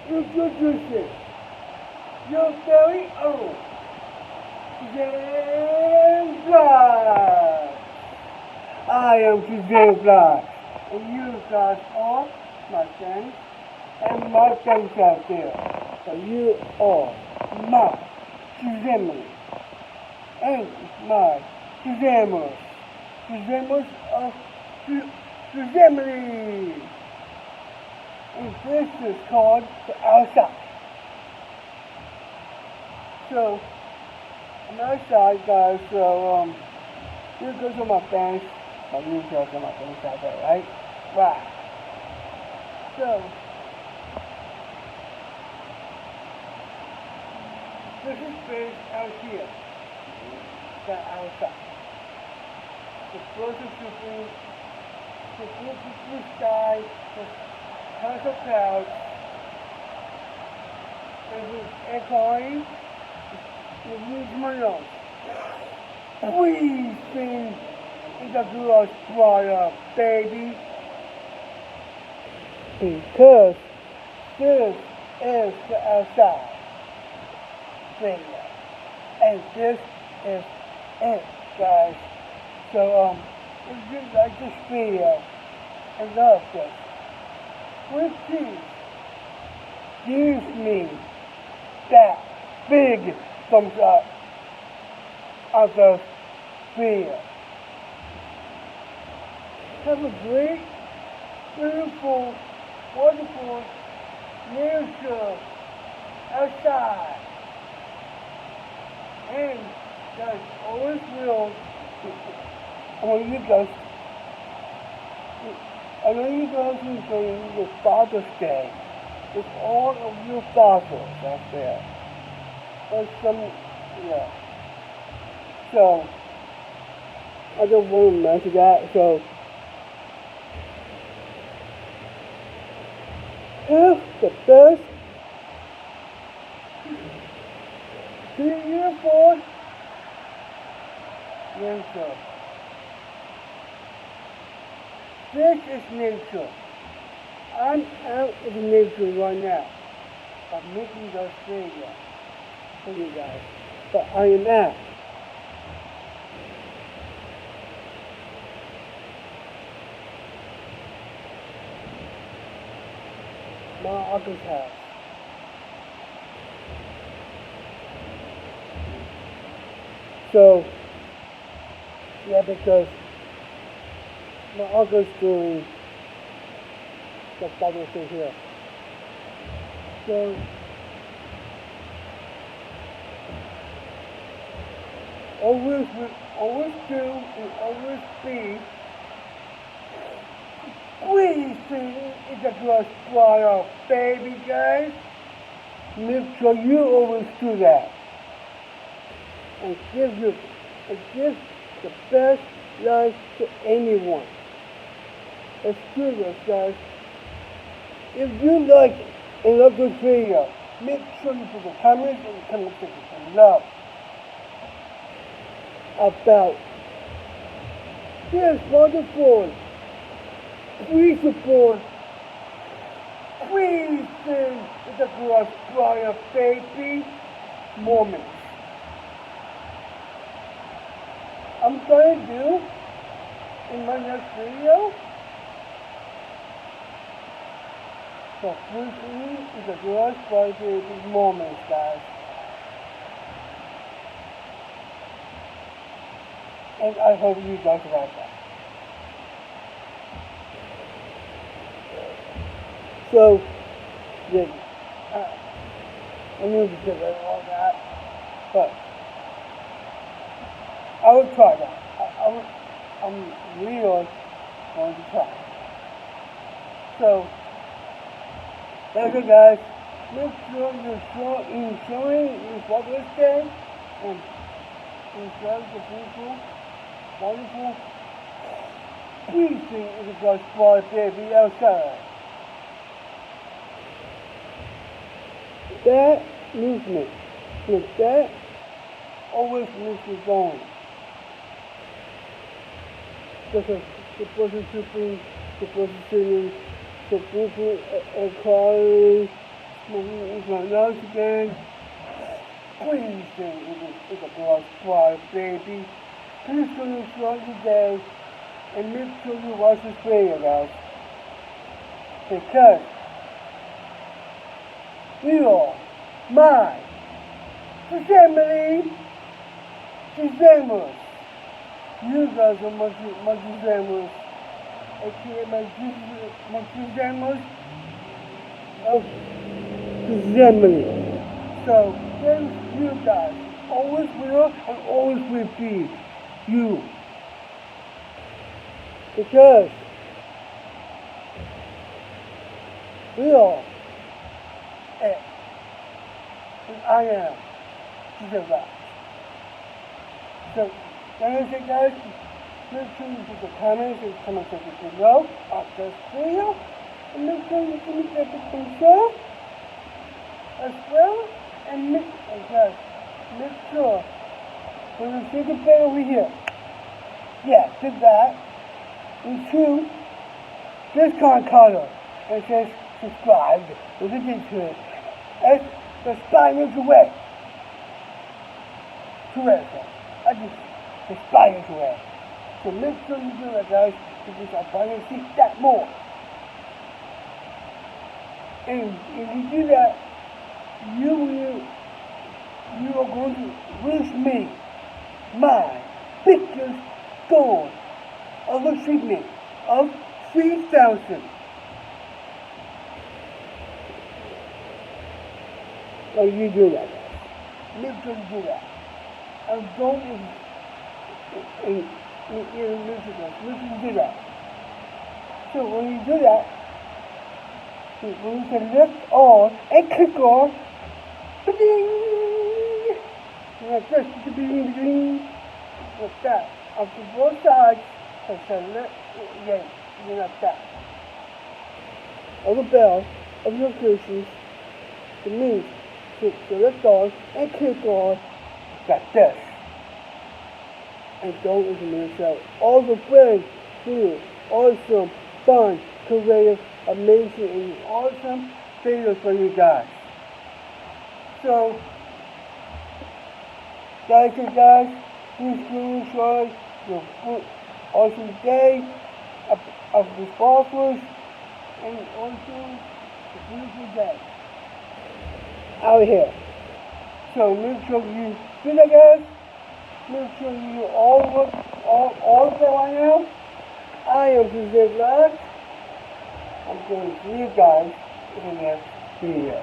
introducing your very own shazamers. I am shazamers, and you guys are my friends and my friends out there. So you are my shazamily and my shazamers. Shazamers of shazamily. And this is called the outside. So I'm outside, guys. So here goes all my fans. My usual for my fans out there, right? Right. So this is space out here. The outside. The frozen super, the blue sky, the tons of clouds, and the echoing. Use my nose. Breathing in the gross water, baby. Because this is the outside video. And this is it, guys. So, if you like this video and love this, please give me that big thumbs up of the video. Have a great, beautiful, wonderful nature outside. And guys, always will. I want you guys. I know you guys enjoy your Father's Day with all of your fathers out there. Or some, yeah. So, I don't want to mention that. So, have the best 3-year for nature. This is nature. I'm out in nature right now. I'm making those videos for you guys. But I am out. My uncle's house. So, yeah, because my uncle's doing the Father's Day here. So, always do and always be breathing in the glass bottle, baby guys. Make sure you always do that. And give the best life to anyone. Let's do this, guys. If you like and love this video, make sure you put the comments in the comment section below about this wonderful, beautiful, breathing with the glass bottle, baby moments. I'm going to do in my next video the breathing with the glass bottle, baby moments, guys. And I hope you guys like that. So, yeah, I knew to say all that, but I will try that. I'm really going to try. So, thank you guys. Make sure you're enjoying your Father's Day and enjoy the beautiful, wonderful breathing in the glass ball, baby, outside. That movement, like that, always moves me going. Because the person sitting, the person sitting, the person equality, It's my nose again. Please say it's a glass water, baby. Please do your strong today and make sure you wash your sprayer, guys. Because we are my shazamily, shazamers. You guys are my shazamers. Okay, my shazamers of shazamily. So, thanks you guys. Always will and always will be you. Because we are it. And I am the rest. So, like I said, guys, make sure you put the comments in the comment section below of this video. And make sure you give me everything share as well. And make sure when you see the bell over here, yeah, did that. And two, this color, it says subscribe. Look into it. It's the 5 minutes away. Correct. I just the 5 minutes away. So make sure you do that, guys, because I want to see that more. And if you do that, you are going to wish me my biggest goal of achievement of 3,000. So you do that, guys. Make sure you do that. And don't listen to that. So when you do that, when you can lift on and click on, ba-ding! Like this, ba-ding, like that. After both sides, like that. Of the bell of your notifications, it means to lift on and click on like this. And don't listen to yourself. All the brand new, awesome, fun, creative, amazing, and awesome videos for you guys. So, guys, please enjoy your awesome day of the golfers and also the beautiful day out here. So make sure you do that, guys. Make sure you all of that right now. I am Present Live. I'm going to see you guys in the next video.